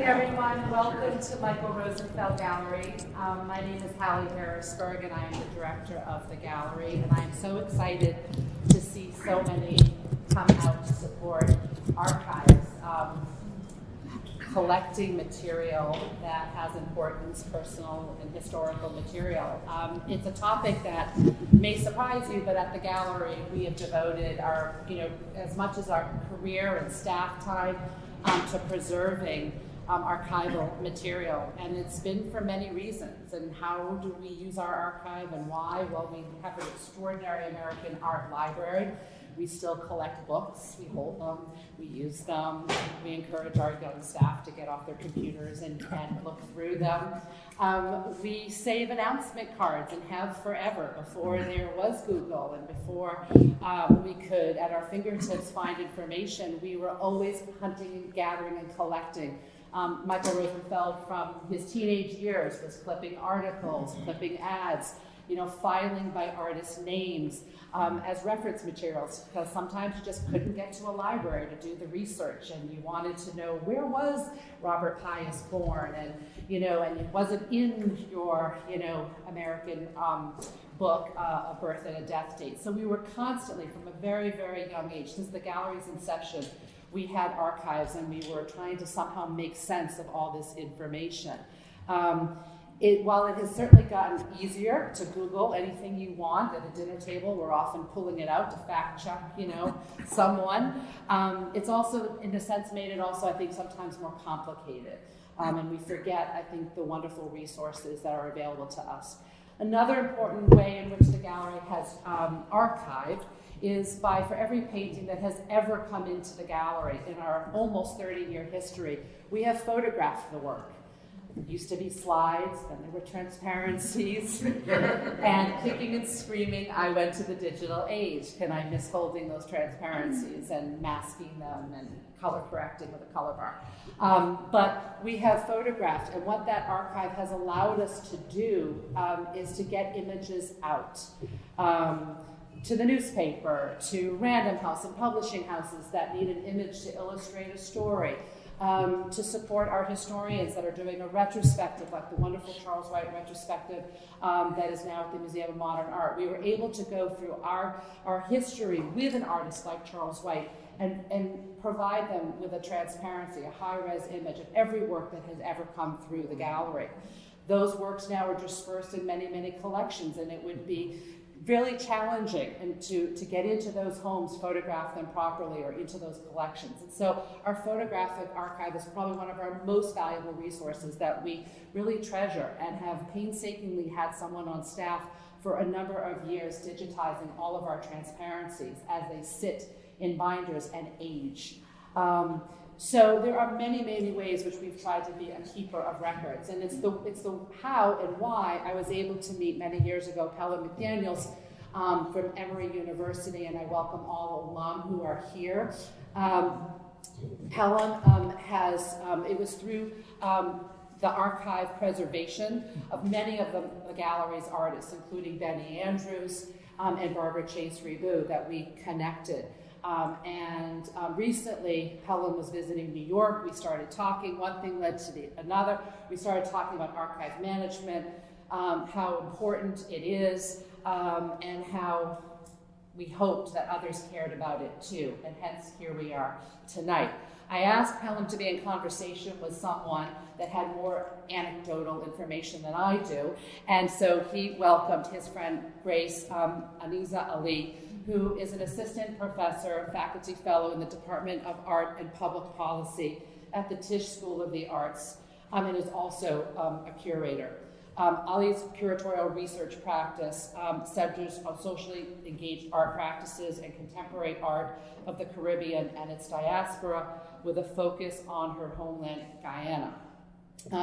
everyone. Welcome to Michael Rosenfeld Gallery. My name is Hallie Harrisberg, and I am the director of the gallery. And I am so excited to see so many come out to support archives, collecting material that has importance, personal and historical material. It's a topic that may surprise you, but at the gallery we have devoted our, as much as our career and staff time to preserving archival material, and it's been for many reasons. And how do we use our archive and why? Well, we have an extraordinary American art library. We still collect books, we hold them, we use them, we encourage our young staff to get off their computers and look through them. We save announcement cards and have forever. Before there was Google and before we could, at our fingertips, find information, we were always hunting and gathering and collecting. Michael Rosenfeld, from his teenage years, was clipping articles, clipping ads, filing by artist names as reference materials, because sometimes you just couldn't get to a library to do the research, and you wanted to know where was Robert Pius born, and and it wasn't in your American book a birth and a death date. So we were constantly, from a very, very young age, since the gallery's inception, we had archives, and we were trying to somehow make sense of all this information. While it has certainly gotten easier to Google anything you want at a dinner table, we're often pulling it out to fact check, someone. It's also, in a sense, made it also, I think, sometimes more complicated. And we forget, I think, the wonderful resources that are available to us. Another important way in which the gallery has archived is for every painting that has ever come into the gallery in our almost 30-year history, we have photographed the work. It used to be slides, then there were transparencies, and kicking and screaming, I went to the digital age. Can I miss holding those transparencies and masking them and color correcting with a color bar? But we have photographed, and what that archive has allowed us to do is to get images out to the newspaper, to Random House and publishing houses that need an image to illustrate a story. To support art historians that are doing a retrospective, like the wonderful Charles White retrospective that is now at the Museum of Modern Art. We were able to go through our history with an artist like Charles White and provide them with a transparency, a high-res image of every work that has ever come through the gallery. Those works now are dispersed in many, many collections, and it would be really challenging and to get into those homes, photograph them properly, or into those collections. And so our photographic archive is probably one of our most valuable resources that we really treasure and have painstakingly had someone on staff for a number of years digitizing all of our transparencies as they sit in binders and age. So there are many, many ways which we've tried to be a keeper of records, and it's the how and why I was able to meet many years ago Pellom McDaniels from Emory University, and I welcome all alum who are here. Pellom it was through the archive preservation of many of the gallery's artists, including Benny Andrews and Barbara Chase Reboux, that we connected. Recently, Pellom was visiting New York. We started talking. One thing led to another. We started talking about archive management, how important it is, and how we hoped that others cared about it too. And hence, here we are tonight. I asked Pellom to be in conversation with someone that had more anecdotal information than I do, and so he welcomed his friend Grace Aneiza Ali, who is an assistant professor, faculty fellow in the Department of Art and Public Policy at the Tisch School of the Arts, and is also a curator. Ali's curatorial research practice centers on socially engaged art practices and contemporary art of the Caribbean and its diaspora, with a focus on her homeland, Guyana.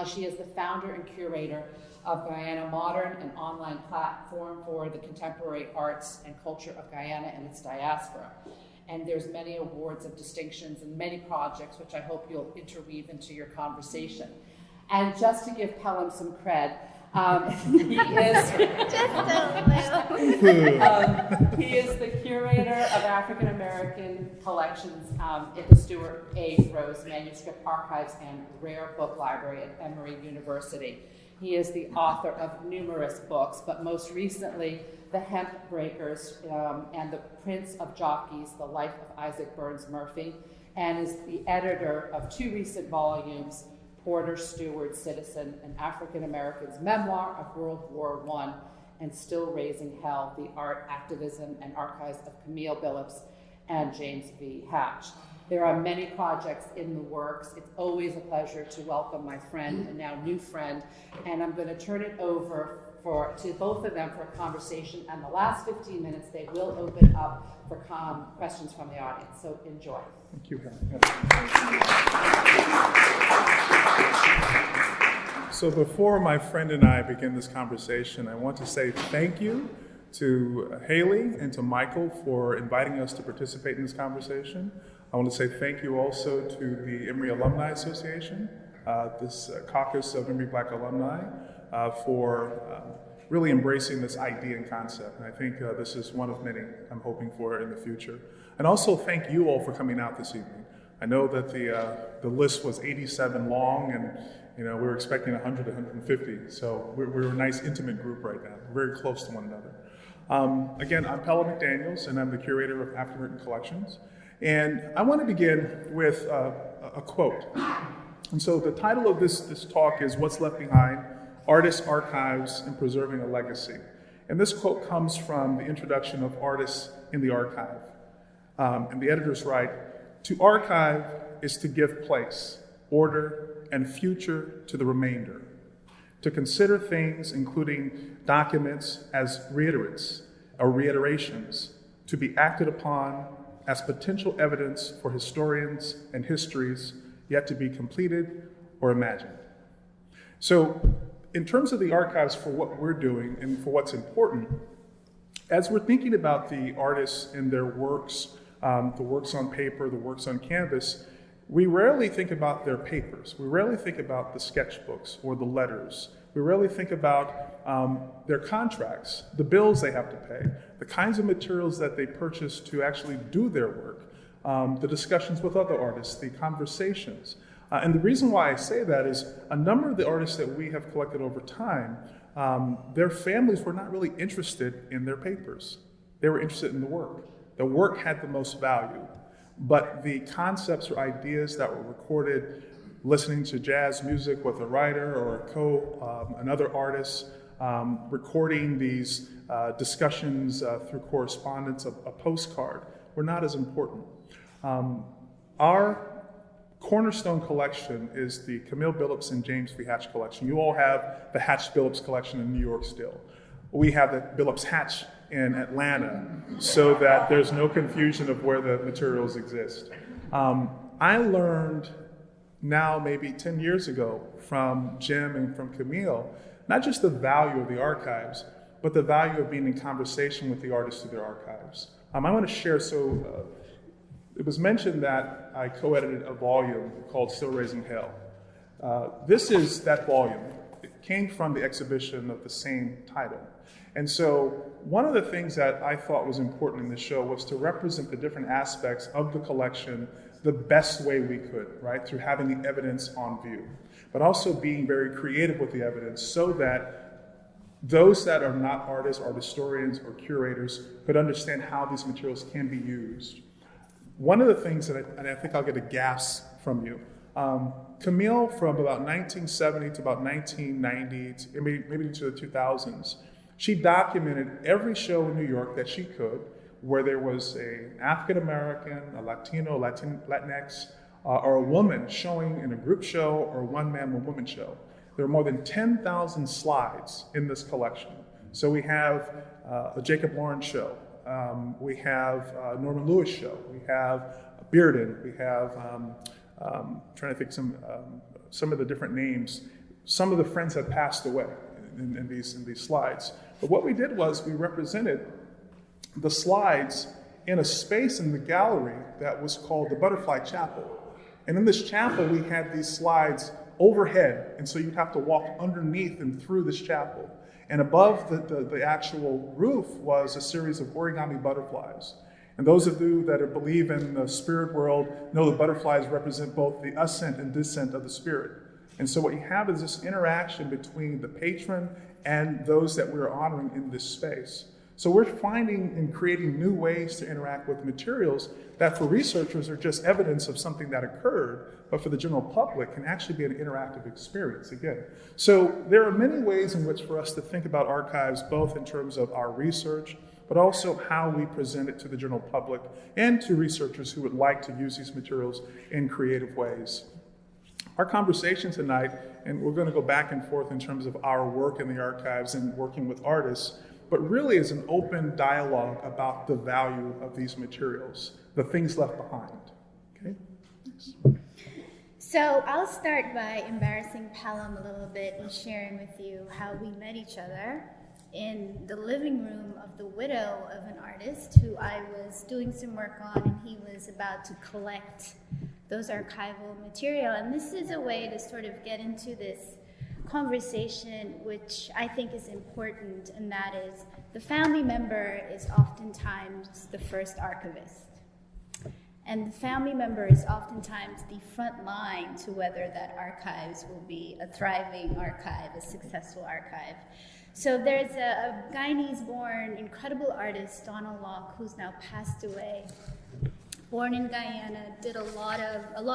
She is the founder and curator of Guyana Modern, an online platform for the contemporary arts and culture of Guyana and its diaspora. And there's many awards of distinctions and many projects, which I hope you'll interweave into your conversation. And just to give Pellom some cred, He is he is the curator of African American collections at the Stuart A. Rose Manuscript Archives and Rare Book Library at Emory University. He is the author of numerous books, but most recently, The Hemp Breakers and The Prince of Jockeys, The Life of Isaac Burns Murphy, and is the editor of 2 recent volumes, Porter Stewart, Citizen, an African American's Memoir of World War I, and Still Raising Hell, The Art, Activism, and Archives of Camille Billups and James V. Hatch. There are many projects in the works. It's always a pleasure to welcome my friend and now new friend, and I'm going to turn it over to both of them for a conversation, and the last 15 minutes they will open up for questions from the audience, so enjoy. Thank you. So before my friend and I begin this conversation, I want to say thank you to Haley and to Michael for inviting us to participate in this conversation. I want to say thank you also to the Emory Alumni Association, this Caucus of Emory Black Alumni, for really embracing this idea and concept. And I think this is one of many I'm hoping for in the future. And also thank you all for coming out this evening. I know that the list was 87 long, and we were expecting 100 to 150. So we're a nice intimate group right now. We're very close to one another. Again, I'm Pellom McDaniels, and I'm the curator of African American collections. And I want to begin with a quote. And so the title of this talk is What's Left Behind? Artists, Archives, and Preserving a Legacy. And this quote comes from the introduction of Artists in the Archive. And the editors write, "To archive is to give place, order, and future to the remainder. To consider things, including documents, as reiterates or reiterations, to be acted upon as potential evidence for historians and histories yet to be completed or imagined." So, in terms of the archives for what we're doing and for what's important, as we're thinking about the artists and their works, the works on paper, the works on canvas, we rarely think about their papers. We rarely think about the sketchbooks or the letters. We rarely think about their contracts, the bills they have to pay, the kinds of materials that they purchase to actually do their work, the discussions with other artists, the conversations. And the reason why I say that is a number of the artists that we have collected over time, their families were not really interested in their papers. They were interested in the work. The work had the most value, but the concepts or ideas that were recorded listening to jazz music with a writer or another artist, recording these discussions through correspondence, a postcard, were not as important. Our cornerstone collection is the Camille Billups and James V. Hatch collection. You all have the Hatch Billups collection in New York still. We have the Billups Hatch in Atlanta, so that there's no confusion of where the materials exist. I learned now maybe 10 years ago from Jim and from Camille, not just the value of the archives, but the value of being in conversation with the artists through their archives. I want to share, it was mentioned that I co-edited a volume called Still Raising Hell. This is that volume. It came from the exhibition of the same title. And so one of the things that I thought was important in this show was to represent the different aspects of the collection the best way we could, right? Through having the evidence on view, but also being very creative with the evidence so that those that are not artists, art historians, or curators could understand how these materials can be used. One of the things that I think I'll get a gasp from you, Camille from about 1970 to about 1990, maybe to the 2000s, she documented every show in New York that she could where there was an African American, a Latino, Latinx, or a woman showing in a group show or one man, one woman show. There are more than 10,000 slides in this collection. So we have a Jacob Lawrence show. We have a Norman Lewis show. We have Bearden. We have, trying to think some of the different names. Some of the friends have passed away in these slides. But what we did was we represented the slides in a space in the gallery that was called the Butterfly Chapel. And in this chapel, we had these slides overhead, and so you'd have to walk underneath and through this chapel. And above the actual roof was a series of origami butterflies. And those of you that believe in the spirit world know the butterflies represent both the ascent and descent of the spirit. And so what you have is this interaction between the patron and those that we're honoring in this space. So we're finding and creating new ways to interact with materials that for researchers are just evidence of something that occurred, but for the general public can actually be an interactive experience again. So there are many ways in which for us to think about archives, both in terms of our research, but also how we present it to the general public and to researchers who would like to use these materials in creative ways. Our conversation tonight, and we're going to go back and forth in terms of our work in the archives and working with artists, but really is an open dialogue about the value of these materials, the things left behind. Okay? Thanks. So I'll start by embarrassing Pellom a little bit and sharing with you how we met each other in the living room of the widow of an artist who I was doing some work on, and he was about to collect those archival material. And this is a way to sort of get into this conversation, which I think is important, and that is the family member is oftentimes the first archivist. And the family member is oftentimes the front line to whether that archives will be a thriving archive, a successful archive. So there's a Guyanese-born incredible artist, Donald Locke, who's now passed away. Born in Guyana, did a lot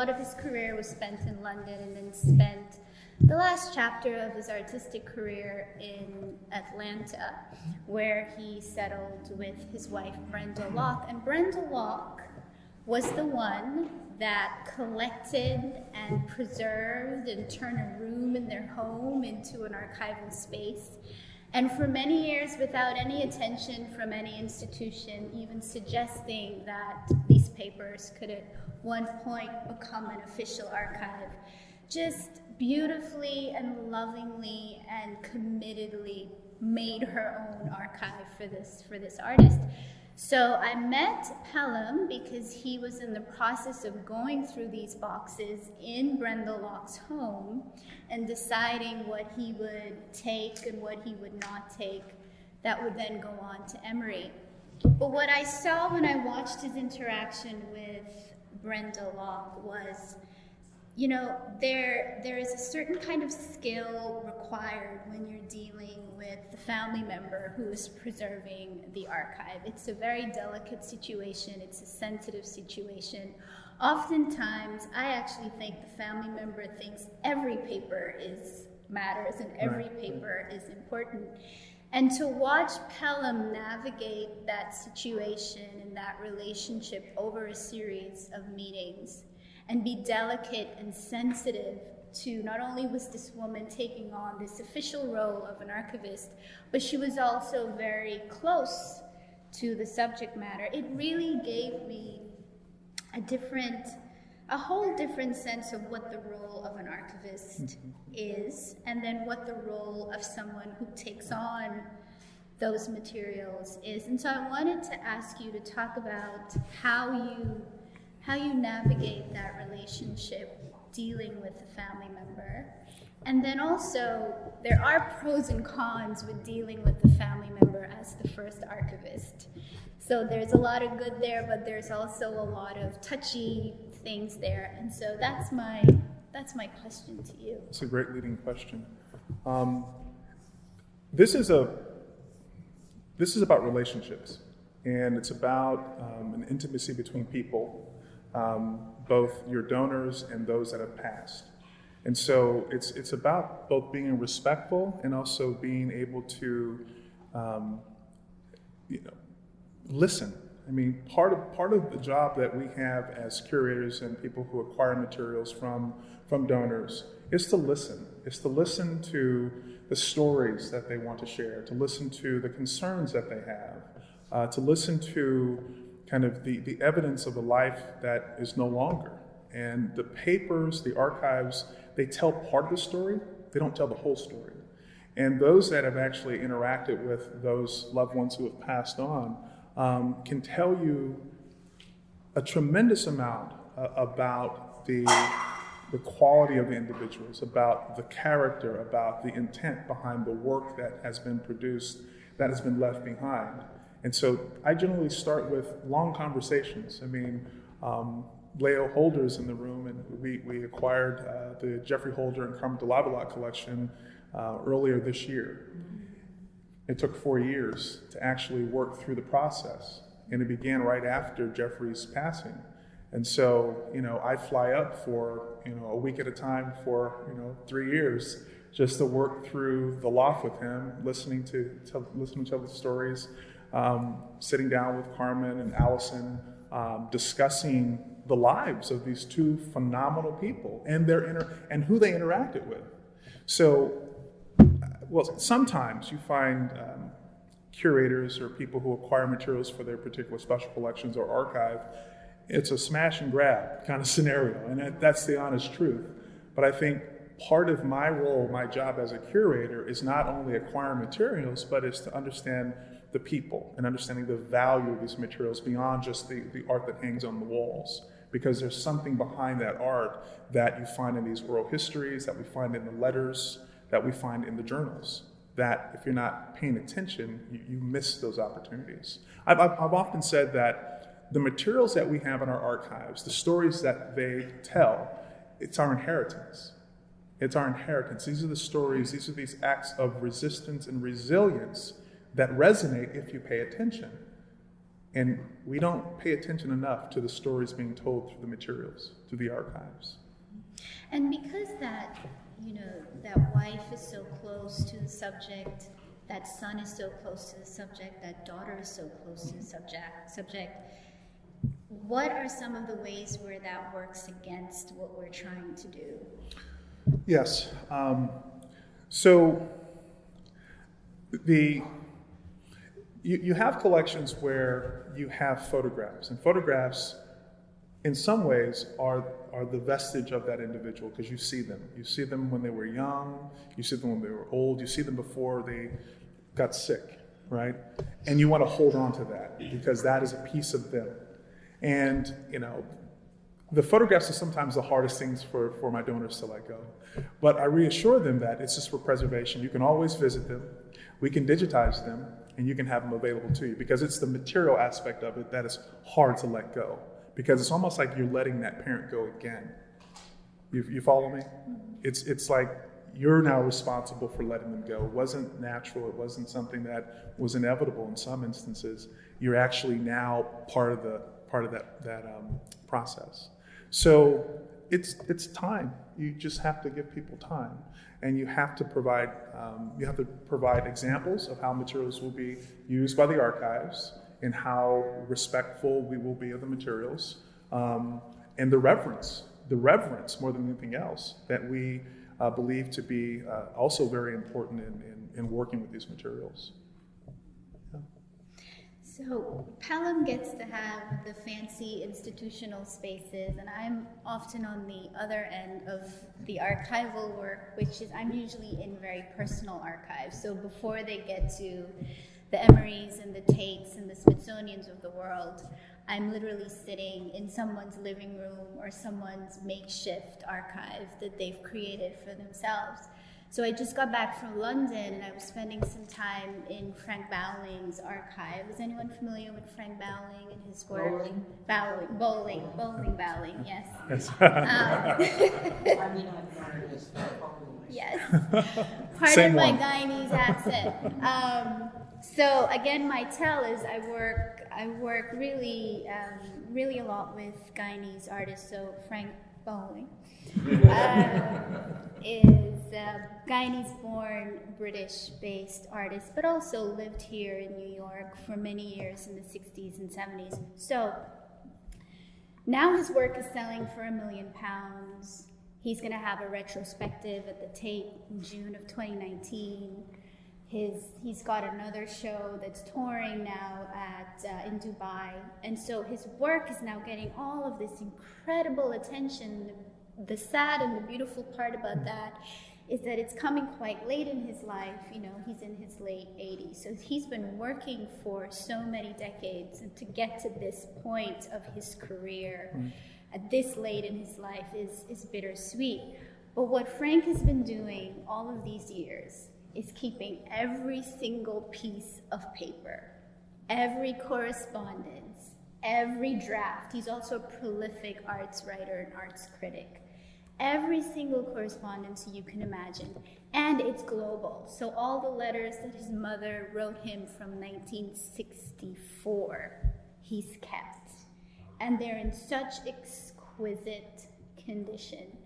of his career was spent in London, and then spent the last chapter of his artistic career in Atlanta, where he settled with his wife, Brenda Locke. And Brenda Locke was the one that collected and preserved and turned a room in their home into an archival space. And for many years, without any attention from any institution, even suggesting that these papers could at one point become an official archive, just beautifully and lovingly and committedly made her own archive for this artist. So I met Pellom because he was in the process of going through these boxes in Brenda Locke's home and deciding what he would take and what he would not take that would then go on to Emory. But what I saw when I watched his interaction with Brenda Locke was, you know, there is a certain kind of skill required when you're dealing with the family member who is preserving the archive. It's a very delicate situation. It's a sensitive situation. Oftentimes, I actually think the family member thinks every paper matters and every paper is important. And to watch Pellom navigate that situation and that relationship over a series of meetings and be delicate and sensitive to not only was this woman taking on this official role of an archivist, but she was also very close to the subject matter. It really gave me a whole different sense of what the role of an archivist is, and then what the role of someone who takes on those materials is. And so I wanted to ask you to talk about how you navigate that relationship dealing with the family member. And then also, there are pros and cons with dealing with the family member as the first archivist. So there's a lot of good there, but there's also a lot of touchy things there. And so that's my question to you. It's a great leading question. This is about relationships, and it's about an intimacy between people, both your donors and those that have passed. And so it's about both being respectful and also being able to listen. I mean, part of the job that we have as curators and people who acquire materials from donors is to listen. It's to listen to the stories that they want to share, to listen to the concerns that they have, to listen to kind of the evidence of a life that is no longer. And the papers, the archives, they tell part of the story, they don't tell the whole story. And those that have actually interacted with those loved ones who have passed on can tell you a tremendous amount about the the quality of the individuals, about the character, about the intent behind the work that has been produced, that has been left behind. And so I generally start with long conversations. I mean, Leo Holder's in the room, and we acquired the Jeffrey Holder and Carmen de Lavalot collection earlier this year. It took 4 years to actually work through the process, and it began right after Jeffrey's passing. And so, I fly up for, a week at a time for, 3 years just to work through the loft with him, listening to the stories, sitting down with Carmen and Allison, discussing the lives of these two phenomenal people and and who they interacted with. So, sometimes you find curators or people who acquire materials for their particular special collections or archive. It's a smash and grab kind of scenario, and that's the honest truth. But I think part of my role, my job as a curator, is not only acquiring materials, but is to understand the people and understanding the value of these materials beyond just the art that hangs on the walls. Because there's something behind that art that you find in these oral histories, that we find in the letters, that we find in the journals, that if you're not paying attention, you miss those opportunities. I've often said that the materials that we have in our archives, the stories that they tell, it's our inheritance. It's our inheritance. These are the stories, these are these acts of resistance and resilience that resonate if you pay attention. And we don't pay attention enough to the stories being told through the materials, through the archives. And because that wife is so close to the subject, that son is so close to the subject, that daughter is so close to the subject, what are some of the ways where that works against what we're trying to do? Yes. So you have collections where you have photographs, and photographs in some ways are the vestige of that individual, because you see them. You see them when they were young, you see them when they were old, you see them before they got sick, right? And you want to hold on to that because that is a piece of them. And, the photographs are sometimes the hardest things for my donors to let go. But I reassure them that it's just for preservation. You can always visit them. We can digitize them, and you can have them available to you, because it's the material aspect of it that is hard to let go, because it's almost like you're letting that parent go again. You follow me? It's like you're now responsible for letting them go. It wasn't natural. It wasn't something that was inevitable in some instances. You're actually now part of that process. So it's time. You just have to give people time, and you have to provide examples of how materials will be used by the archives and how respectful we will be of the materials, and the reverence more than anything else that we believe to be also very important in working with these materials. So Pellom gets to have the fancy institutional spaces, and I'm often on the other end of the archival work, which is I'm usually in very personal archives. So before they get to the Emorys and the Tates and the Smithsonians of the world, I'm literally sitting in someone's living room or someone's makeshift archive that they've created for themselves. So I just got back from London, and I was spending some time in Frank Bowling's archive. Is anyone familiar with Frank Bowling and his work? Bowling, yes. Yes. Yes. Pardon my Guyanese accent. So again, my tell is I work really a lot with Guyanese artists. So Frank Bowling is a Guyanese-born, British-based artist, but also lived here in New York for many years in the 60s and 70s. So now his work is selling for £1 million. He's going to have a retrospective at the Tate in June of 2019. He's got another show that's touring now in Dubai. And so his work is now getting all of this incredible attention. The sad and the beautiful part about that is that it's coming quite late in his life. He's in his late 80s. So he's been working for so many decades, and to get to this point of his career at this late in his life is bittersweet. But what Frank has been doing all of these years is keeping every single piece of paper, every correspondence, every draft. He's also a prolific arts writer and arts critic. Every single correspondence you can imagine. And it's global. So all the letters that his mother wrote him from 1964, he's kept. And they're in such exquisite condition.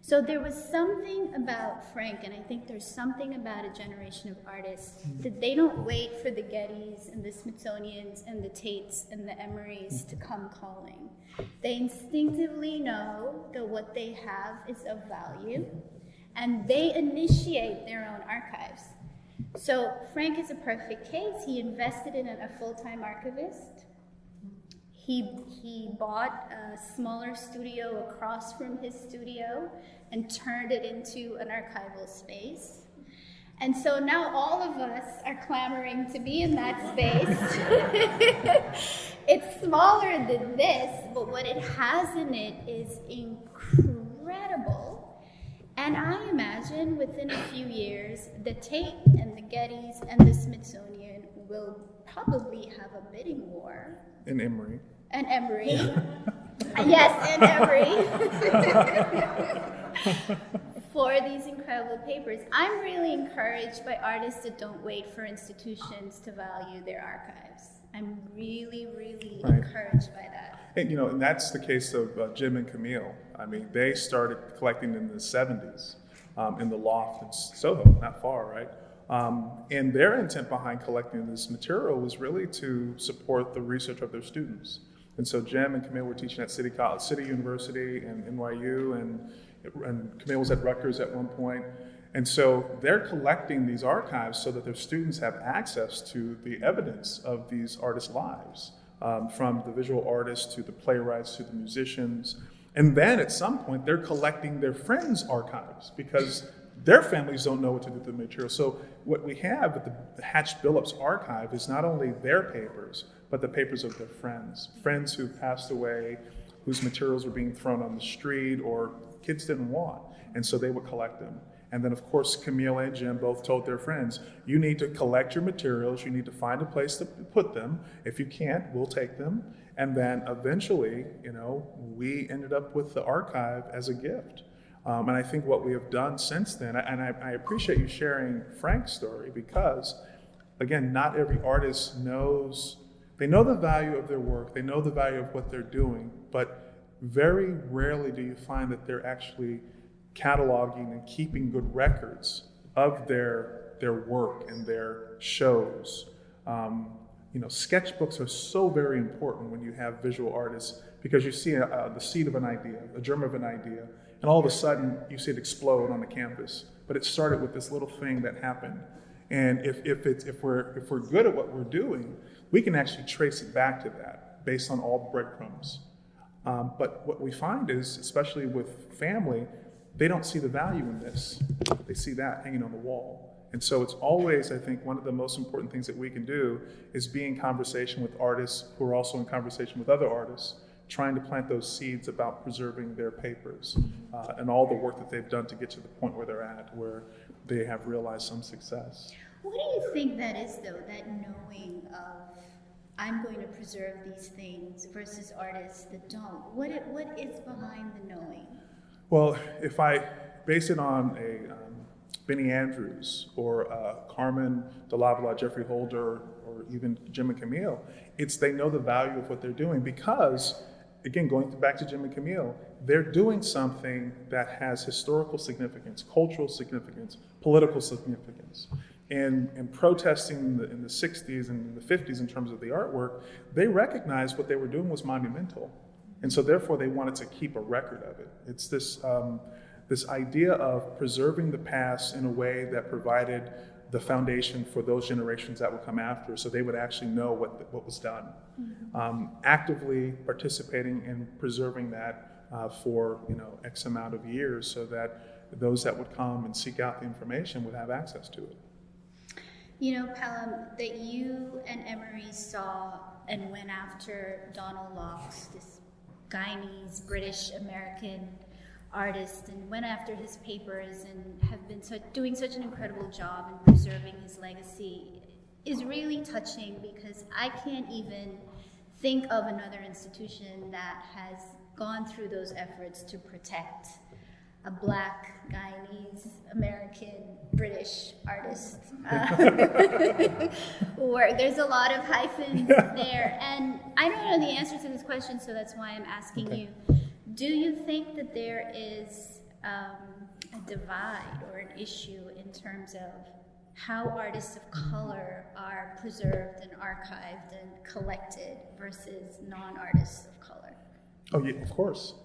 So there was something about Frank, and I think there's something about a generation of artists, that they don't wait for the Gettys and the Smithsonians and the Tates and the Emorys to come calling. They instinctively know that what they have is of value, and they initiate their own archives. So Frank is a perfect case. He invested in a full-time archivist. He bought a smaller studio across from his studio and turned it into an archival space. And so now all of us are clamoring to be in that space. It's smaller than this, but what it has in it is incredible. And I imagine within a few years, the Tate and the Gettys and the Smithsonian will probably have a bidding war. In Emory. And Emory. Yes, and Emory. For these incredible papers. I'm really encouraged by artists that don't wait for institutions to value their archives. I'm really, really encouraged by that. And, and that's the case of Jim and Camille. I mean, they started collecting in the 70s in the loft in Soho, not far, right? And their intent behind collecting this material was really to support the research of their students. And so Jim and Camille were teaching at City University and NYU, and Camille was at Rutgers at one point. And so they're collecting these archives so that their students have access to the evidence of these artists' lives, from the visual artists to the playwrights to the musicians. And then at some point, they're collecting their friends' archives because their families don't know what to do with the material. So what we have at the Hatch Billups archive is not only their papers, but the papers of their friends who passed away, whose materials were being thrown on the street or kids didn't want. And so they would collect them. And then, of course, Camille and Jim both told their friends, you need to collect your materials, you need to find a place to put them. If you can't, we'll take them. And then eventually, we ended up with the archive as a gift. And I think what we have done since then, and I appreciate you sharing Frank's story because, again, not every artist knows, they know the value of their work, they know the value of what they're doing, but very rarely do you find that they're actually cataloging and keeping good records of their work and their shows. Sketchbooks are so very important when you have visual artists because you see the seed of an idea, a germ of an idea, and all of a sudden you see it explode on the canvas. But it started with this little thing that happened. And if we're good at what we're doing, we can actually trace it back to that based on all the breadcrumbs. But what we find is, especially with family, they don't see the value in this. They see that hanging on the wall. And so it's always, I think, one of the most important things that we can do is be in conversation with artists who are also in conversation with other artists, trying to plant those seeds about preserving their papers and all the work that they've done to get to the point where they're at, where they have realized some success. What do you think that is, though, that knowing of, I'm going to preserve these things versus artists that don't? What is behind the knowing? Well, if I base it on a Benny Andrews or Carmen DeLavala, Jeffrey Holder, or even Jim and Camille, it's they know the value of what they're doing because, again, going back to Jim and Camille, they're doing something that has historical significance, cultural significance, political significance. And protesting in the 60s and the 50s in terms of the artwork, they recognized what they were doing was monumental. And so therefore they wanted to keep a record of it. It's this idea of preserving the past in a way that provided the foundation for those generations that would come after, so they would actually know what was done. Mm-hmm. Actively participating in preserving that for X amount of years, so that those that would come and seek out the information would have access to it. Pellom, that you and Emory saw and went after Donald Locke's, this Guyanese, British, American artist, and went after his papers and have been doing such an incredible job in preserving his legacy is really touching, because I can't even think of another institution that has gone through those efforts to protect a Black, Guyanese, American, British artist. Or there's a lot of hyphens there. And I don't know the answer to this question, so that's why I'm asking you. Do you think that there is a divide or an issue in terms of how artists of color are preserved and archived and collected versus non-artists of color? Oh, yeah, of course.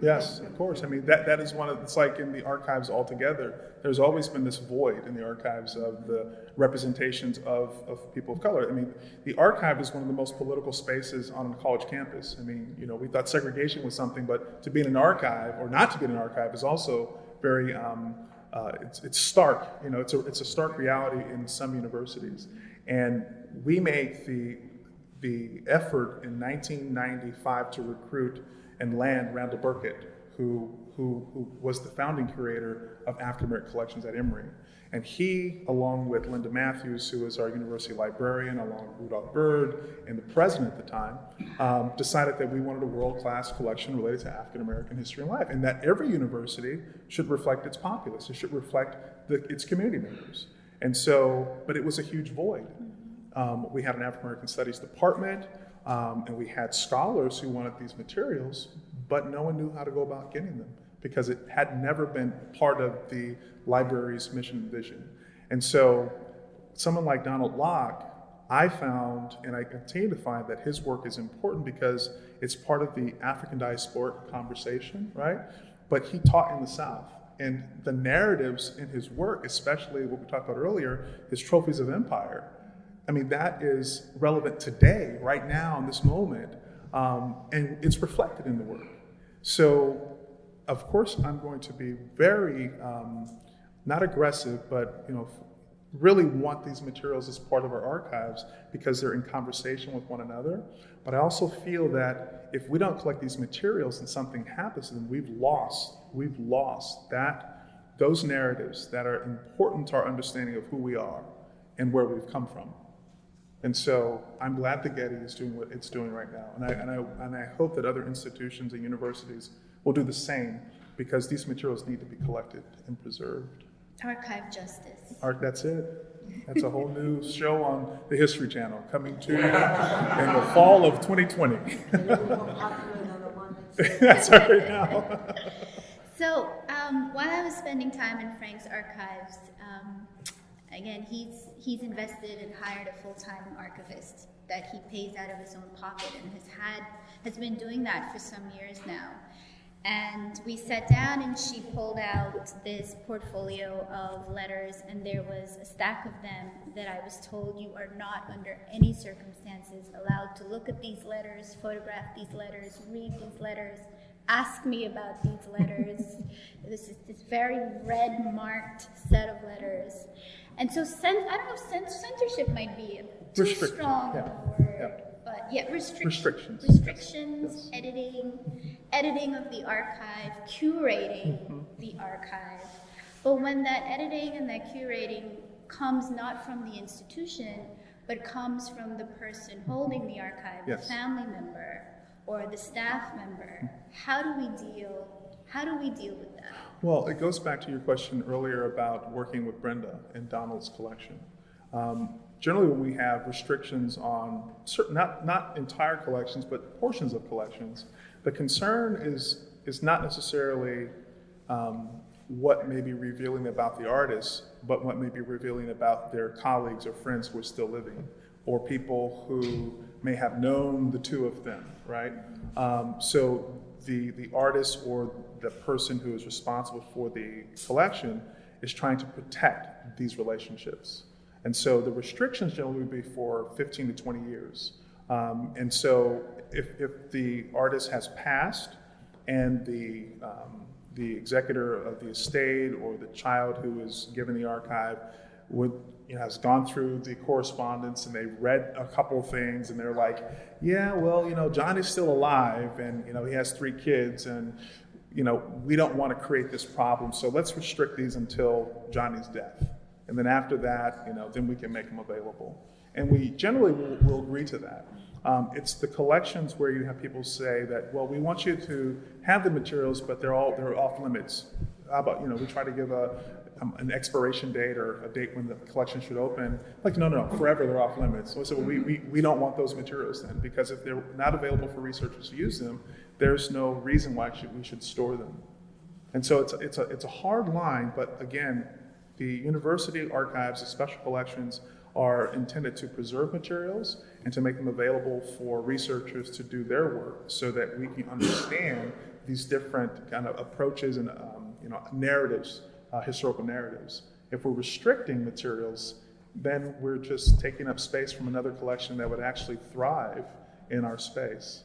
Yes, of course. I mean, that is one of, it's like in the archives altogether, there's always been this void in the archives of the representations of people of color. I mean, the archive is one of the most political spaces on a college campus. I mean, you know, we thought segregation was something, but to be in an archive or not to be in an archive is also very, it's stark. You know, it's a stark reality in some universities. And we make the effort in 1995 to recruit and land Randall Burkett, who was the founding curator of African American collections at Emory. And he, along with Linda Matthews, who was our university librarian, along with Rudolph Bird, and the president at the time, decided that we wanted a world-class collection related to African American history and life, and that every university should reflect its populace. It should reflect its community members. And so, but it was a huge void. We had an African American Studies department, and we had scholars who wanted these materials, but no one knew how to go about getting them because it had never been part of the library's mission and vision. And so someone like Donald Locke, I found, and I continue to find, that his work is important because it's part of the African diasporic conversation, right? But he taught in the South. And the narratives in his work, especially what we talked about earlier, his Trophies of Empire, I mean, that is relevant today, right now, in this moment, and it's reflected in the work. So, of course, I'm going to be very, not aggressive, but, you know, really want these materials as part of our archives because they're in conversation with one another. But I also feel that if we don't collect these materials and something happens to them, we've lost those narratives that are important to our understanding of who we are and where we've come from. And so I'm glad that Getty is doing what it's doing right now. And I hope that other institutions and universities will do the same, because these materials need to be collected and preserved. Archive justice. That's it. That's a whole new show on the History Channel coming to you in the fall of 2020. That's right now. So while I was spending time in Frank's archives, again, he's invested and hired a full-time archivist that he pays out of his own pocket and has been doing that for some years now. And we sat down and she pulled out this portfolio of letters, and there was a stack of them that I was told you are not under any circumstances allowed to look at these letters, photograph these letters, read these letters, ask me about these letters. This is this very red marked set of letters. And so I don't know if censorship might be too strong a word, but yeah, restrictions, yes. editing of the archive, curating the archive. But when that editing and that curating comes not from the institution, but comes from the person holding the archive, the family member or the staff member, how do we deal with that? Well, it goes back to your question earlier about working with Brenda and Donald's collection. Generally, when we have restrictions on certain, not entire collections, but portions of collections, the concern is not necessarily what may be revealing about the artist, but what may be revealing about their colleagues or friends who are still living, or people who may have known the two of them, right? So the artist or the person who is responsible for the collection is trying to protect these relationships. And so the restrictions generally would be for 15 to 20 years. And so if the artist has passed and the executor of the estate or the child who is given the archive has gone through the correspondence and they read a couple of things and they're like, yeah, well, Johnny's still alive and, he has 3 kids and, we don't want to create this problem, so let's restrict these until Johnny's death. And then after that, then we can make them available. And we generally will agree to that. It's the collections where you have people say that, well, we want you to have the materials, but they're off limits. How about, we try to give an expiration date or a date when the collection should open. Like, no, forever they're off limits. So we don't want those materials then, because if they're not available for researchers to use them, there's no reason why we should store them. And so it's a hard line, but again, the university archives, the special collections, are intended to preserve materials and to make them available for researchers to do their work so that we can understand these different kind of approaches and narratives, historical narratives. If we're restricting materials, then we're just taking up space from another collection that would actually thrive in our space.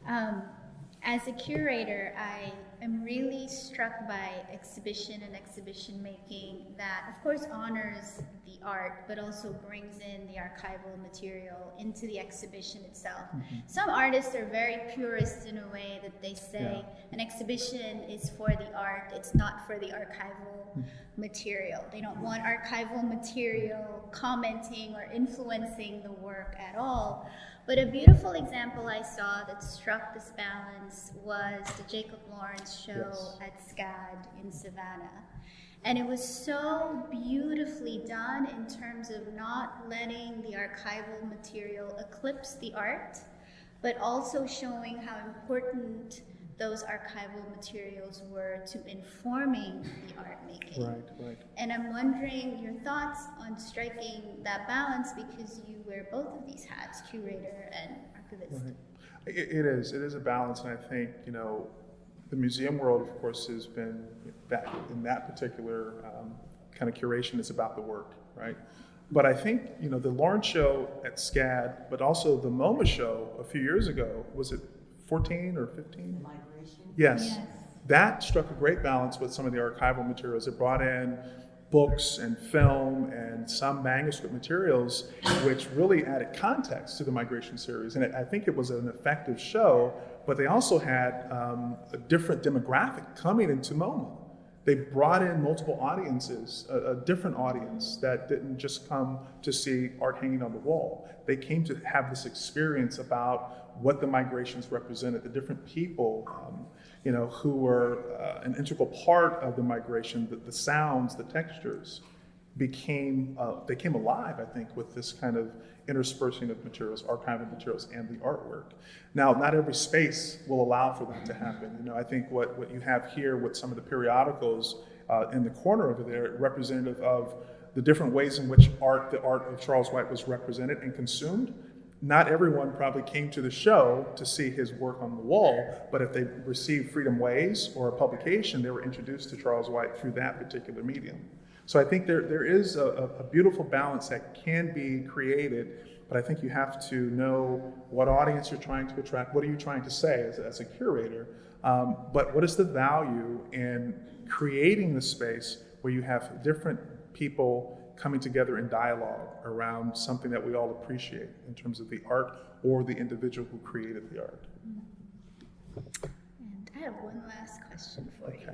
As a curator, I am really struck by exhibition and exhibition making that, of course, honors the art, but also brings in the archival material into the exhibition itself. Some artists are very purist in a way that they say an exhibition is for the art, it's not for the archival material. They don't want archival material commenting or influencing the work at all. But a beautiful example I saw that struck this balance was the Jacob Lawrence show at SCAD in Savannah. And it was so beautifully done in terms of not letting the archival material eclipse the art, but also showing how important those archival materials were to informing the art making. Right. And I'm wondering your thoughts on striking that balance, because you wear both of these hats, curator and archivist. Right. It is a balance, and I think, the museum world, of course, has been that in that particular kind of curation is about the work, right? But I think, the Lawrence show at SCAD, but also the MoMA show a few years ago, was it 14 or 15? Migration? Yes. That struck a great balance with some of the archival materials. It brought in books and film and some manuscript materials, which really added context to the migration series. And I think it was an effective show, but they also had a different demographic coming into MoMA. They brought in multiple audiences, a different audience that didn't just come to see art hanging on the wall. They came to have this experience about what the migrations represented, the different people, who were an integral part of the migration, the sounds, the textures they came alive, I think, with this kind of interspersing of materials, archival materials, and the artwork. Now, not every space will allow for that to happen. I think what you have here with some of the periodicals in the corner over there, representative of the different ways in which the art of Charles White was represented and consumed. Not everyone probably came to the show to see his work on the wall, but if they received Freedom Ways or a publication, they were introduced to Charles White through that particular medium. So I think there is a beautiful balance that can be created, but I think you have to know what audience you're trying to attract, what are you trying to say as a curator, but what is the value in creating the space where you have different people coming together in dialogue around something that we all appreciate in terms of the art or the individual who created the art. And I have one last question for you.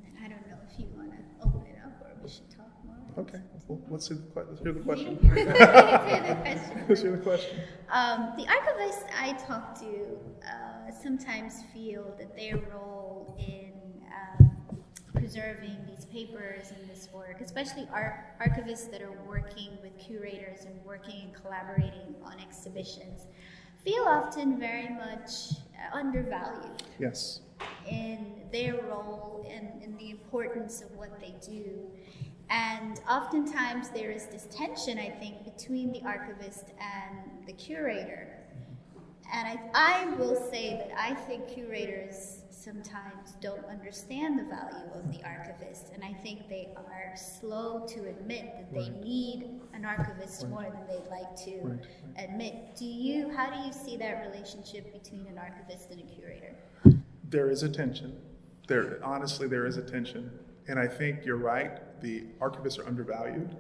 And I don't know if you want to open it up or we should talk more. Okay, well, let's hear the question. Let's hear the question. The archivists I talk to sometimes feel that their role in preserving these papers and this work, especially archivists that are working with curators and working and collaborating on exhibitions, feel often very much undervalued. Yes. In their role and in the importance of what they do. And oftentimes there is this tension, I think, between the archivist and the curator. And I will say that I think curators sometimes don't understand the value of the archivist, and I think they are slow to admit that they need an archivist more than they'd like to admit. How do you see that relationship between an archivist and a curator? There is a tension. Honestly, there is a tension. And I think you're right, the archivists are undervalued.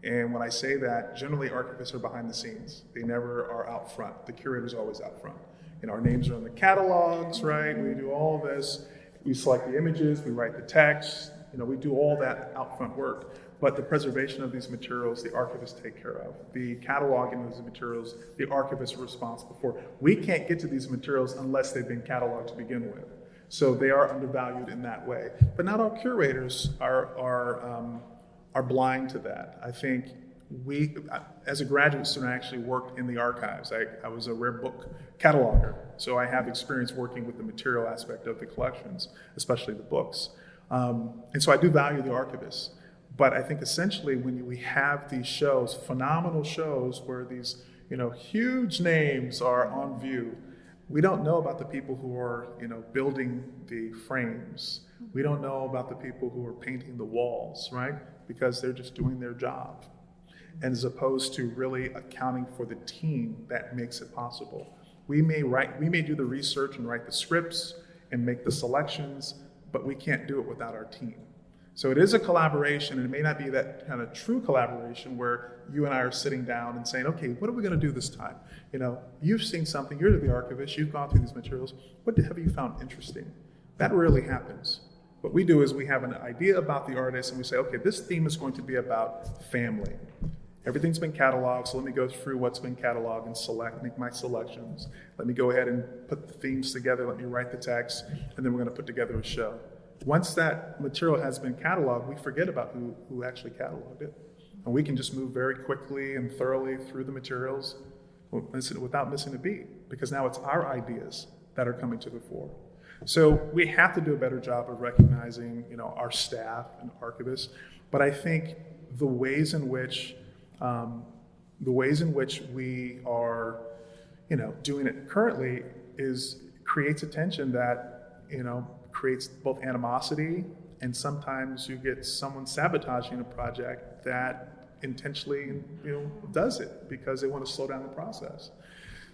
And when I say that, generally archivists are behind the scenes. They never are out front. The curator's always out front. And our names are in the catalogs, right? We do all of this. We select the images, we write the text, we do all that out front work. But the preservation of these materials, the archivists take care of. The cataloging of these materials, the archivists are responsible for. We can't get to these materials unless they've been cataloged to begin with. So they are undervalued in that way. But not all curators are blind to that. I think we, as a graduate student, I actually worked in the archives. I was a rare book cataloger, so I have experience working with the material aspect of the collections, especially the books. And so I do value the archivists. But I think essentially when we have these shows, phenomenal shows where these huge names are on view, we don't know about the people who are building the frames. We don't know about the people who are painting the walls, right? Because they're just doing their job, and as opposed to really accounting for the team that makes it possible. We may do the research and write the scripts and make the selections, but we can't do it without our team. So it is a collaboration, and it may not be that kind of true collaboration where you and I are sitting down and saying, okay, what are we going to do this time? You've seen something, you're the archivist, you've gone through these materials, what have you found interesting? That rarely happens. What we do is we have an idea about the artist and we say, okay, this theme is going to be about family. Everything's been cataloged, so let me go through what's been cataloged and make my selections. Let me go ahead and put the themes together, let me write the text, and then we're going to put together a show. Once that material has been cataloged, we forget about who actually cataloged it. And we can just move very quickly and thoroughly through the materials without missing a beat, because now it's our ideas that are coming to the fore. So we have to do a better job of recognizing, our staff and archivists. But I think the ways in which we are, doing it currently creates a tension that, creates both animosity, and sometimes you get someone sabotaging a project that intentionally, does it because they want to slow down the process.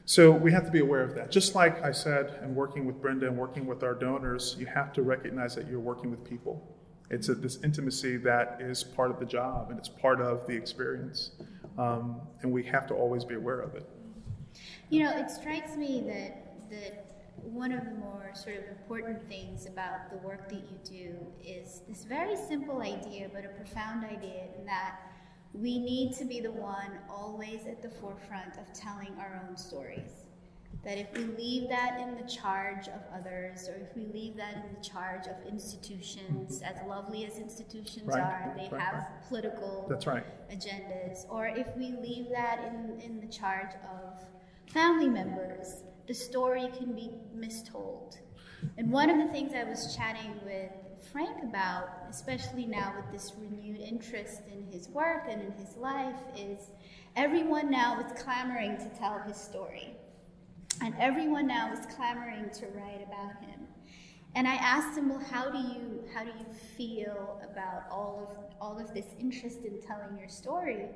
So we have to be aware of that. Just like I said, and working with Brenda and working with our donors, you have to recognize that you're working with people. It's this intimacy that is part of the job, and it's part of the experience. And we have to always be aware of it. It strikes me that one of the more sort of important things about the work that you do is this very simple idea, but a profound idea, in that we need to be the one always at the forefront of telling our own stories. That if we leave that in the charge of others, or if we leave that in the charge of institutions, as lovely as institutions are, they have political agendas, or if we leave that in the charge of family members, the story can be mistold. And one of the things I was chatting with Frank about, especially now with this renewed interest in his work and in his life, is everyone now is clamoring to tell his story. And everyone now is clamoring to write about him. And I asked him, well, how do you feel about all of this interest in telling your story?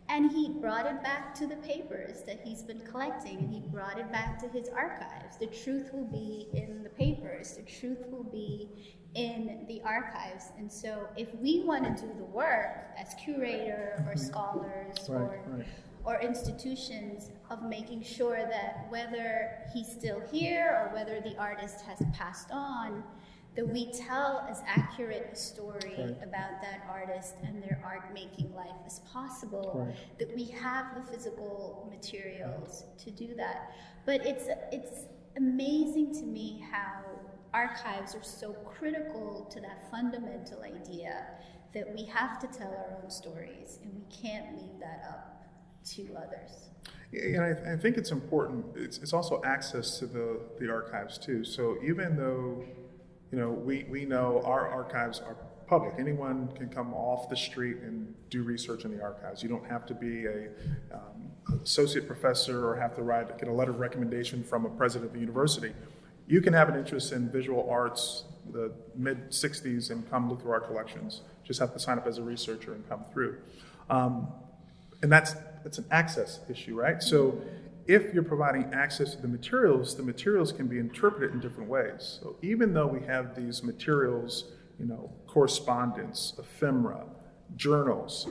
And he brought it back to the papers that he's been collecting, and he brought it back to his archives. The truth will be in the papers. The truth will be in the archives. And so if we want to do the work as curator or scholars or institutions of making sure that whether he's still here or whether the artist has passed on, that we tell as accurate a story about that artist and their art-making life as possible, that we have the physical materials to do that. But it's amazing to me how archives are so critical to that fundamental idea that we have to tell our own stories, and we can't leave that up to others. Yeah, and I think it's important. It's also access to the archives too. So even though we know our archives are public, anyone can come off the street and do research in the archives. You don't have to be a associate professor or have to get a letter of recommendation from a president of the university. You can have an interest in visual arts, the mid-60s, and come look through our collections. Just have to sign up as a researcher and come through. And that's an access issue, right? So if you're providing access to the materials can be interpreted in different ways. So even though we have these materials, correspondence, ephemera, journals.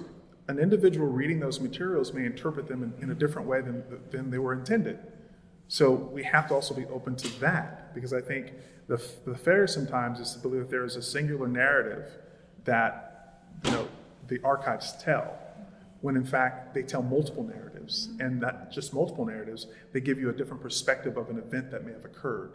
An individual reading those materials may interpret them in a different way than they were intended. So we have to also be open to that, because I think the failure sometimes is to believe that there is a singular narrative that the archives tell, when in fact they tell multiple narratives, and not just multiple narratives, they give you a different perspective of an event that may have occurred.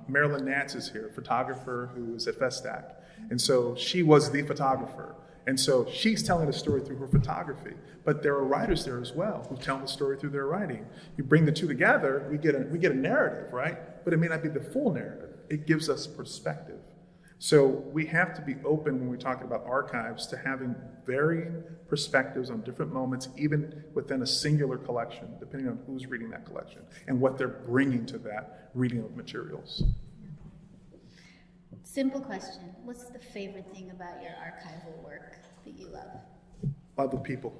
Marilyn Nance is here, a photographer who was at Festac, and so she was the photographer. And so she's telling the story through her photography, but there are writers there as well who tell the story through their writing. You bring the two together, we get a narrative, right? But it may not be the full narrative. It gives us perspective. So we have to be open when we're talking about archives to having varying perspectives on different moments, even within a singular collection, depending on who's reading that collection and what they're bringing to that reading of materials. Simple question. What's the favorite thing about your archival work that you love? Other people.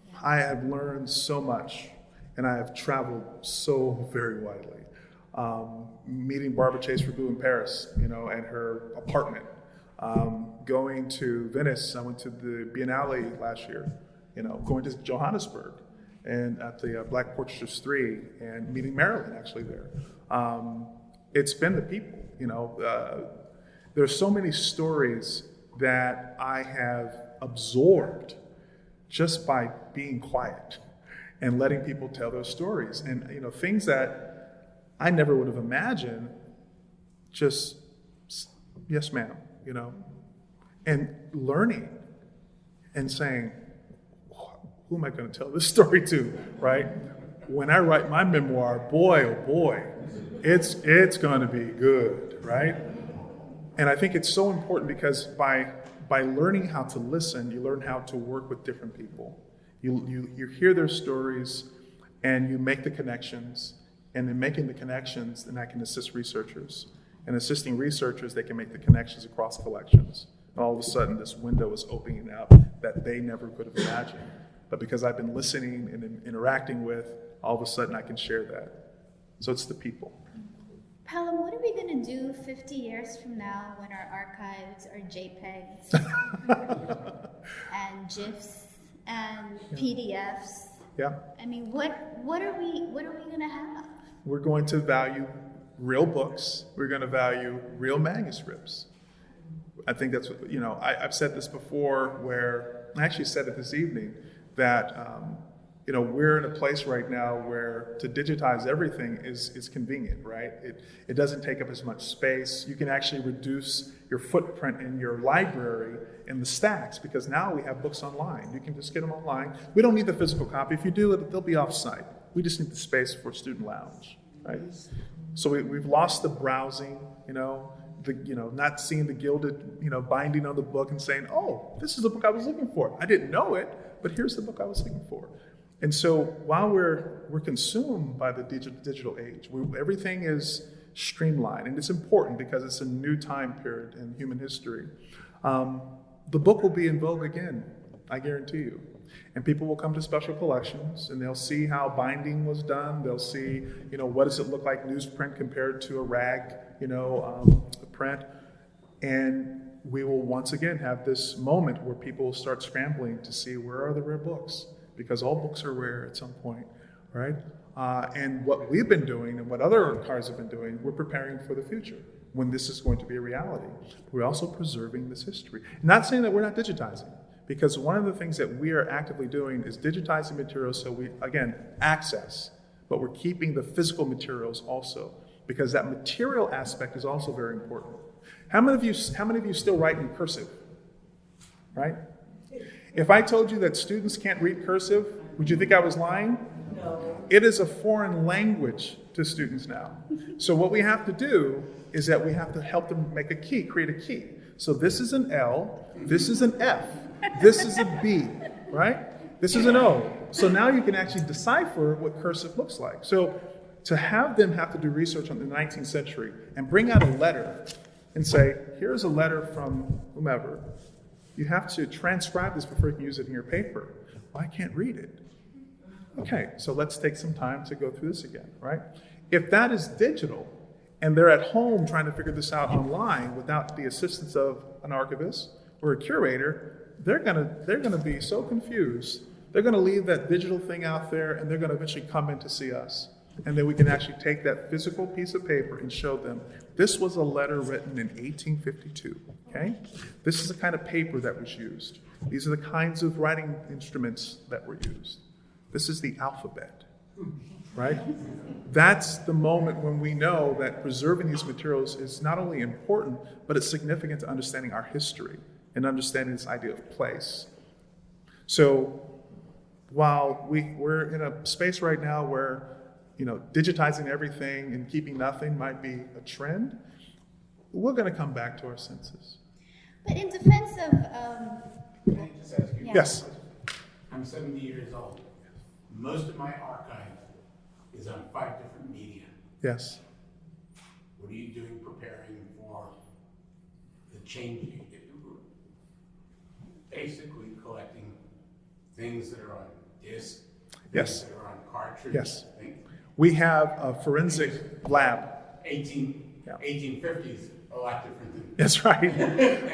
Yeah. I have learned so much, and I have traveled so very widely. Meeting Barbara Chase Rebu in Paris, at her apartment. Going to Venice, I went to the Biennale last year. Going to Johannesburg, and at the Black Portraiters 3, and meeting Marilyn actually there. It's been the people, There's so many stories that I have absorbed just by being quiet and letting people tell their stories. And, things that I never would have imagined, just, yes, ma'am, and learning and saying, who am I going to tell this story to, right? When I write my memoir, boy, oh boy, it's going to be good, right? And I think it's so important because by learning how to listen, you learn how to work with different people. You hear their stories and you make the connections. And in making the connections, then I can assist researchers. And assisting researchers, they can make the connections across collections. And all of a sudden, this window is opening up that they never could have imagined. But because I've been listening and interacting with, all of a sudden I can share that. So it's the people. Pellom, what are we going to do 50 years from now when our archives are JPEGs and GIFs and PDFs? Yeah. I mean, what are we going to have? We're going to value real books. We're going to value real manuscripts. I think that's what, I've said this before, where I actually said it this evening, that we're in a place right now where to digitize everything is convenient, right? It doesn't take up as much space. You can actually reduce your footprint in your library in the stacks, because now we have books online. You can just get them online. We don't need the physical copy. If you do, they'll be off-site. We just need the space for student lounge, right? So we've lost the browsing, not seeing the gilded, binding on the book and saying, oh, this is the book I was looking for. I didn't know it, but here's the book I was looking for. And so while we're consumed by the digital age, everything is streamlined, and it's important because it's a new time period in human history. The book will be in vogue again, I guarantee you. And people will come to special collections, and they'll see how binding was done. They'll see, what does it look like newsprint compared to a rag, print. And we will once again have this moment where people will start scrambling to see where are the rare books, because all books are rare at some point, right? And what we've been doing and what other archives have been doing, we're preparing for the future when this is going to be a reality. We're also preserving this history. Not saying that we're not digitizing, because one of the things that we are actively doing is digitizing materials so we, again, access, but we're keeping the physical materials also, because that material aspect is also very important. How many of you still write in cursive, right? If I told you that students can't read cursive, would you think I was lying? No. It is a foreign language to students now. So what we have to do is that we have to help them make a key, create a key. So this is an L, this is an F, this is a B, right? This is an O. So now you can actually decipher what cursive looks like. So to have them have to do research on the 19th century and bring out a letter and say, here's a letter from whomever, you have to transcribe this before you can use it in your paper. Well, I can't read it. Okay, so let's take some time to go through this again, right? If that is digital, and they're at home trying to figure this out online without the assistance of an archivist or a curator, they're gonna be so confused. They're gonna leave that digital thing out there, and they're gonna eventually come in to see us. And then we can actually take that physical piece of paper and show them, this was a letter written in 1852, okay? This is the kind of paper that was used. These are the kinds of writing instruments that were used. This is the alphabet, right? That's the moment when we know that preserving these materials is not only important, but it's significant to understanding our history and understanding this idea of place. So while we're in a space right now where digitizing everything and keeping nothing might be a trend, we're going to come back to our senses. But in defense of... Can I just ask you? Yes. I'm 70 years old. Most of my archive is on 5 different media. Yes. What are you doing preparing for the changing? Basically collecting things that are on disc, Yes. things that are on cartridge. Yes. We have a forensic lab. 1850s, a lot different than That's right.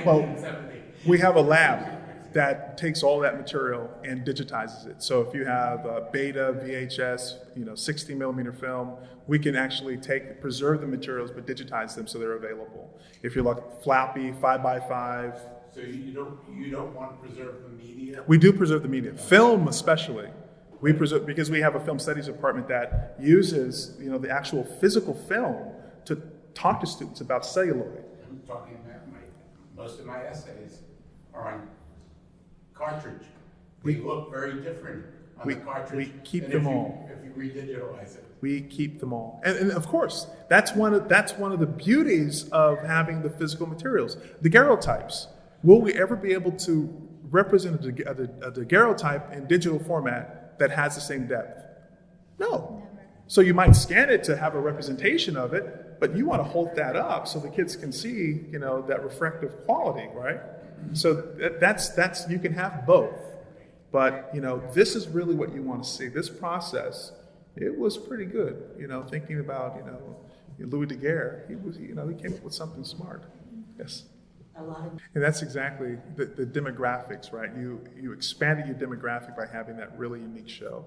Well, 1970. we have a lab that takes all that material and digitizes it. So if you have a beta, VHS, 60 millimeter film, we can actually preserve the materials but digitize them so they're available. If you're like floppy, 5x5. So you don't want to preserve the media? We do preserve the media. Film especially. We preserve, because we have a film studies department that uses the actual physical film to talk to students about celluloid. I'm talking about most of my essays are on cartridge. They look very different on the cartridge. We keep than them all. If you redigitalize it. We keep them all, and of course that's one of the beauties of having the physical materials. Daguerreotypes. Will we ever be able to represent a daguerreotype in digital format that has the same depth? No. Never. So you might scan it to have a representation of it, but you want to hold that up so the kids can see, that refractive quality, right? So that's you can have both, but this is really what you want to see. This process, it was pretty good. Thinking about Louis Daguerre, he came up with something smart. Yes. And that's exactly the demographics, right? You expanded your demographic by having that really unique show.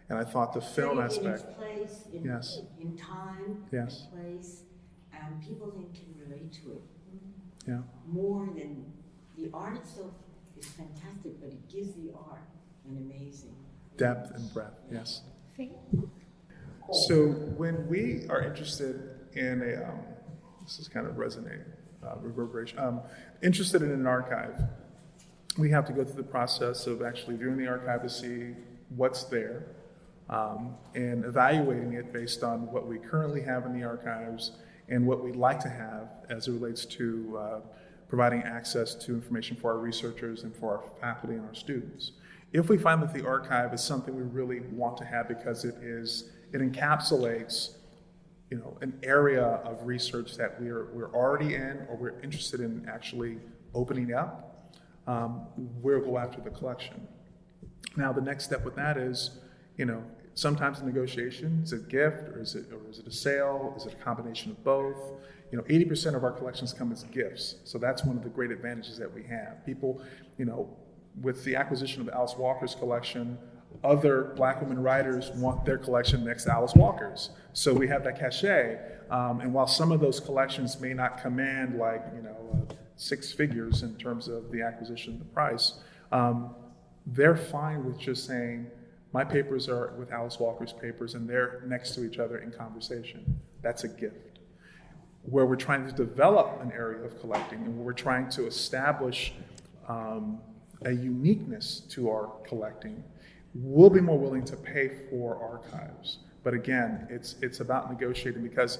And I thought the film aspect. In its place, Yes. in time, Yes. in place, and people then can relate to it Yeah. more than the art itself is fantastic, but it gives the art an amazing Depth and breadth, yes. Think- So when we are interested in this is kind of resonating, reverberation, interested in an archive, we have to go through the process of actually viewing the archive to see what's there, and evaluating it based on what we currently have in the archives and what we'd like to have as it relates to providing access to information for our researchers and for our faculty and our students. If we find that the archive is something we really want to have because it encapsulates an area of research that we're already in or we're interested in actually opening up, we'll go after the collection. Now the next step with that is, sometimes in negotiation, is it a gift or is it a sale? Is it a combination of both? 80% of our collections come as gifts. So that's one of the great advantages that we have. People, with the acquisition of Alice Walker's collection, other Black women writers want their collection next to Alice Walker's. So we have that cachet. And while some of those collections may not command 6 figures in terms of the acquisition and the price, they're fine with just saying, my papers are with Alice Walker's papers and they're next to each other in conversation. That's a gift. Where we're trying to develop an area of collecting and where we're trying to establish a uniqueness to our collecting, we'll be more willing to pay for archives. But again, it's about negotiating, because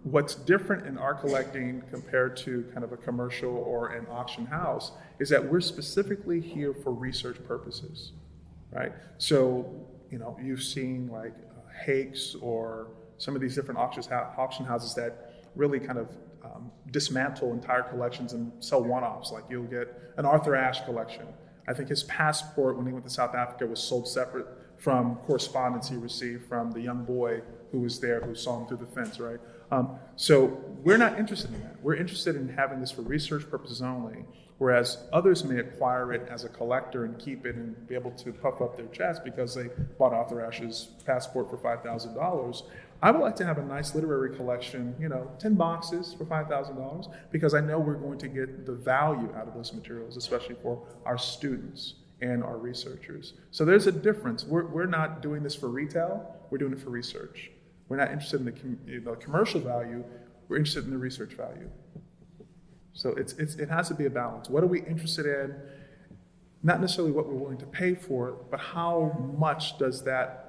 what's different in our collecting compared to kind of a commercial or an auction house is that we're specifically here for research purposes, right? So, you've seen like Hakes or some of these different auction houses that really kind of dismantle entire collections and sell one-offs. Like you'll get an Arthur Ashe collection. I think his passport when he went to South Africa was sold separate from correspondence he received from the young boy who was there, who saw him through the fence, right? So we're not interested in that. We're interested in having this for research purposes only, whereas others may acquire it as a collector and keep it and be able to puff up their chest because they bought Arthur Ashe's passport for $5,000. I would like to have a nice literary collection, 10 boxes for $5,000, because I know we're going to get the value out of those materials, especially for our students and our researchers. So there's a difference. We're not doing this for retail, we're doing it for research. We're not interested in the commercial value, we're interested in the research value. So it has to be a balance. What are we interested in? Not necessarily what we're willing to pay for it, but how much does that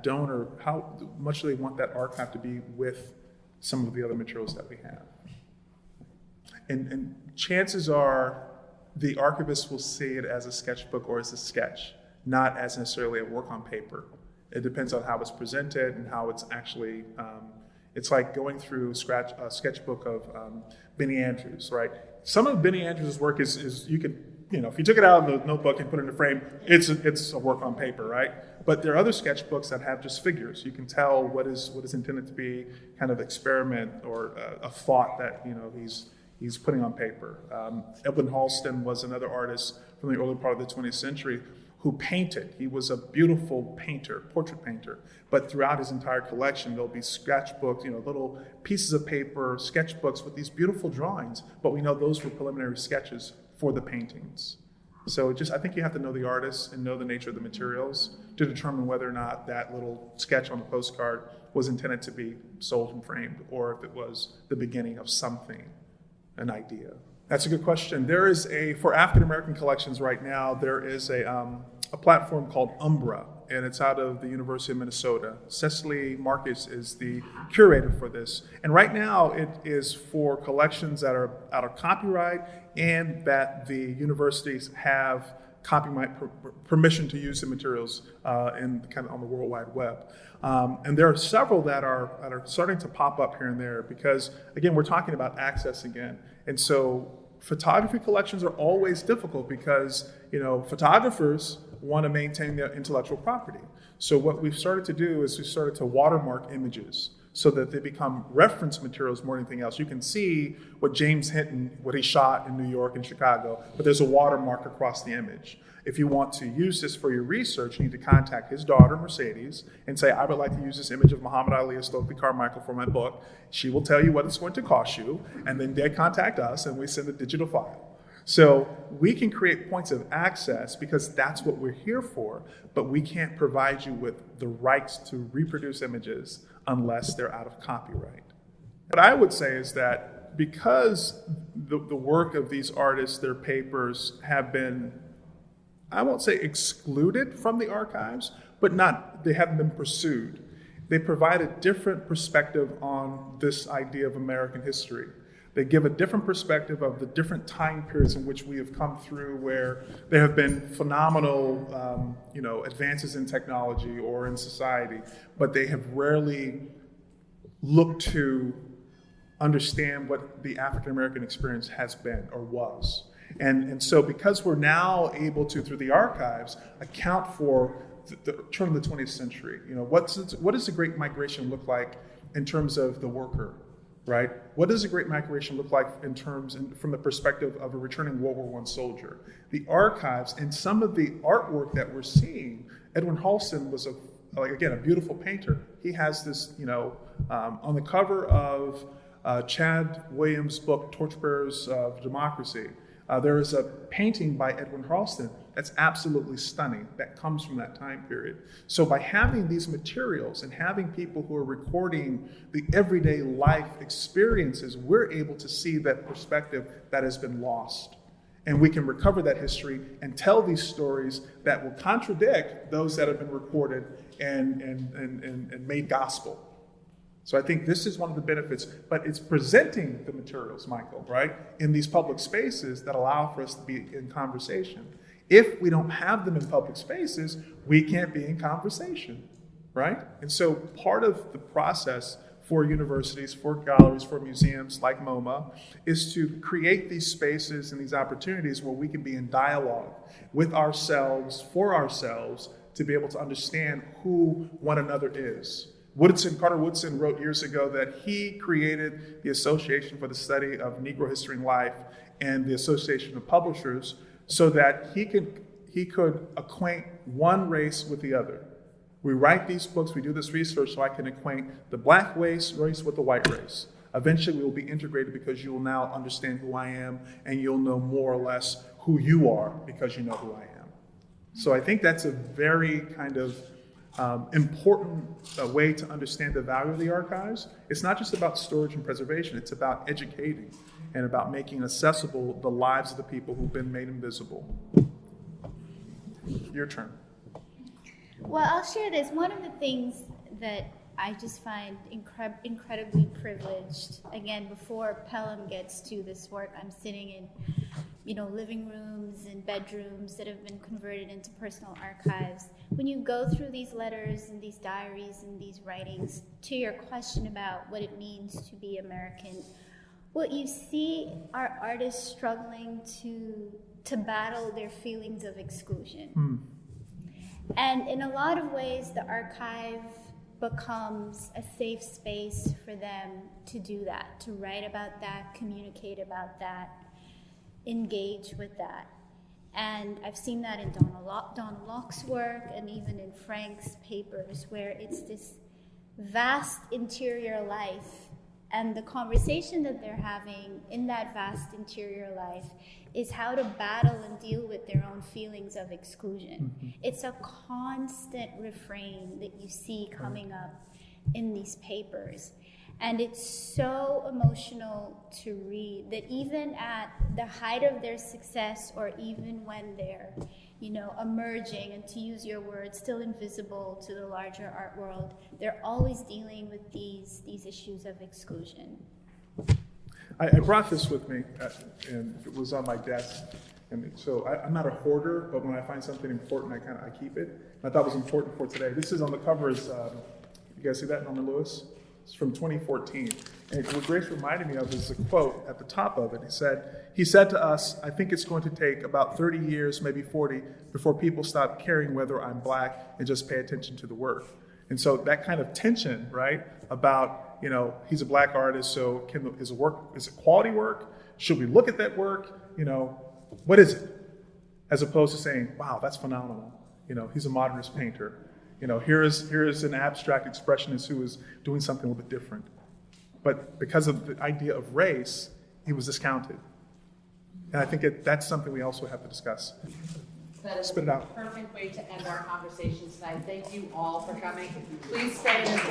donor, how much do they want that archive to be with some of the other materials that we have? And chances are the archivist will see it as a sketchbook or as a sketch, not as necessarily a work on paper. It depends on how it's presented and how it's actually, it's like going through a sketchbook of Benny Andrews, right? Some of Benny Andrews' work is you could, if you took it out of the notebook and put it in a frame, it's a work on paper, right? But there are other sketchbooks that have just figures. You can tell what is intended to be kind of experiment or a thought that he's putting on paper. Edwin Halston was another artist from the early part of the 20th century who painted. He was a beautiful painter, portrait painter. But throughout his entire collection, there'll be sketchbooks, little pieces of paper, sketchbooks with these beautiful drawings. But we know those were preliminary sketches for the paintings. So I think you have to know the artist and know the nature of the materials to determine whether or not that little sketch on the postcard was intended to be sold and framed, or if it was the beginning of something, an idea. That's a good question. For African American collections right now, there is a platform called Umbra, and it's out of the University of Minnesota. Cecily Marcus is the curator for this. And right now it is for collections that are out of copyright and that the universities have copyright permission to use the materials on the World Wide Web. And there are several that are starting to pop up here and there because, again, we're talking about access again. And so photography collections are always difficult because, photographers want to maintain their intellectual property. So what we've started to do is we started to watermark images so that they become reference materials more than anything else. You can see what James Hinton, what he shot in New York and Chicago, but there's a watermark across the image. If you want to use this for your research, you need to contact his daughter, Mercedes, and say, I would like to use this image of Muhammad Ali or Stokely Carmichael for my book. She will tell you what it's going to cost you, and then they contact us, and we send a digital file. So we can create points of access because that's what we're here for, but we can't provide you with the rights to reproduce images unless they're out of copyright. What I would say is that because the work of these artists, their papers have been, I won't say excluded from the archives, but they haven't been pursued. They provide a different perspective on this idea of American history. They give a different perspective of the different time periods in which we have come through where there have been phenomenal advances in technology or in society, but they have rarely looked to understand what the African American experience has been or was. And so because we're now able to, through the archives, account for the turn of the 20th century, what does the Great Migration look like in terms of the worker, right? What does a Great Migration look like from the perspective of a returning World War I soldier? The archives and some of the artwork that we're seeing, Edwin Halston was a beautiful painter. He has this, on the cover of Chad Williams' book, Torchbearers of Democracy, there is a painting by Edwin Halston that's absolutely stunning that comes from that time period. So by having these materials and having people who are recording the everyday life experiences, we're able to see that perspective that has been lost. And we can recover that history and tell these stories that will contradict those that have been recorded and made gospel. So I think this is one of the benefits, but it's presenting the materials, Michael, right, in these public spaces that allow for us to be in conversation. If we don't have them in public spaces, we can't be in conversation, right? And so part of the process for universities, for galleries, for museums like MoMA is to create these spaces and these opportunities where we can be in dialogue with ourselves, for ourselves, to be able to understand who one another is. Carter Woodson wrote years ago that he created the Association for the Study of Negro History and Life and the Association of Publishers so that he could acquaint one race with the other. We write these books, we do this research so I can acquaint the black race with the white race. Eventually we will be integrated because you will now understand who I am and you'll know more or less who you are because you know who I am. So I think that's a very kind of important way to understand the value of the archives. It's not just about storage and preservation, it's about educating and about making accessible the lives of the people who've been made invisible. Your turn. Well, I'll share this. One of the things that I just find incredibly privileged, again, before Pellom gets to this work, I'm sitting in, living rooms and bedrooms that have been converted into personal archives. When you go through these letters and these diaries and these writings, to your question about what it means to be American, what you see are artists struggling to battle their feelings of exclusion. And in a lot of ways, the archive becomes a safe space for them to do that, to write about that, communicate about that, engage with that. And I've seen that in Don Locke's work and even in Frank's papers, where it's this vast interior life, and the conversation that they're having in that vast interior life is how to battle and deal with their own feelings of exclusion. It's a constant refrain that you see coming up in these papers. And it's so emotional to read that even at the height of their success, or even when they're, emerging, and to use your words, still invisible to the larger art world, they're always dealing with these issues of exclusion. I brought this with me, and it was on my desk. And so I'm not a hoarder, but when I find something important, I keep it. And I thought it was important for today. This is on the cover. You guys see that, Norman Lewis? It's from 2014. And what Grace reminded me of is a quote at the top of it. He said to us, "I think it's going to take about 30 years, maybe 40, before people stop caring whether I'm black and just pay attention to the work." And so that kind of tension, right, about, he's a black artist, so is it quality work? Should we look at that work? What is it? As opposed to saying, wow, that's phenomenal. He's a modernist painter. Here is an abstract expressionist who is doing something a little bit different. But because of the idea of race, he was discounted. And I think that's something we also have to discuss. That is Spit it out. a perfect way to end our conversation tonight. Thank you all for coming. Please stay and enjoy.